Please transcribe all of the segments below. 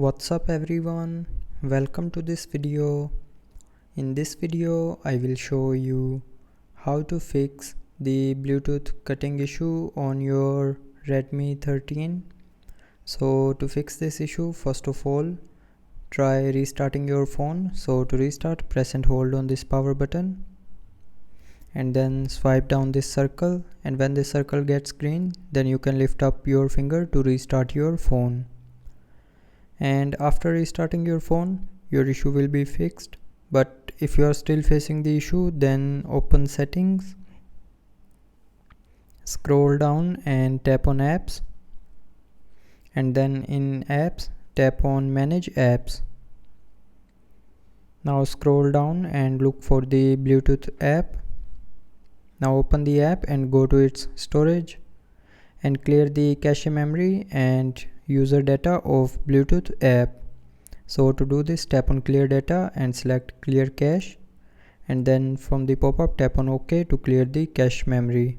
What's up everyone, welcome to this video. In this video I will show you how to fix the Bluetooth cutting issue on your Redmi 13. So to fix this issue, first of all try restarting your phone. So to restart, press and hold on this power button and then swipe down this circle, and when this circle gets green then you can lift up your finger to restart your phone. And after restarting your phone, your issue will be fixed. But if you are still facing the issue, then open settings, scroll down and tap on apps, and then in apps tap on manage apps. Now scroll down and look for the Bluetooth app. Now open the app and go to its storage and clear the cache memory and user data of Bluetooth app. So to do this, tap on clear data and select clear cache, and then from the pop-up tap on OK to clear the cache memory.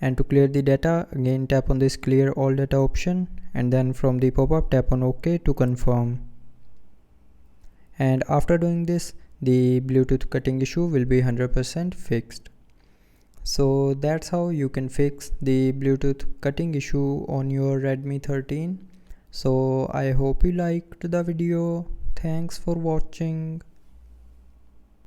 And to clear the data, again tap on this clear all data option, and then from the pop-up tap on OK to confirm. And after doing this, the Bluetooth cutting issue will be 100% fixed. So that's how you can fix the Bluetooth cutting issue on your Redmi 13. So I hope you liked the video. Thanks for watching.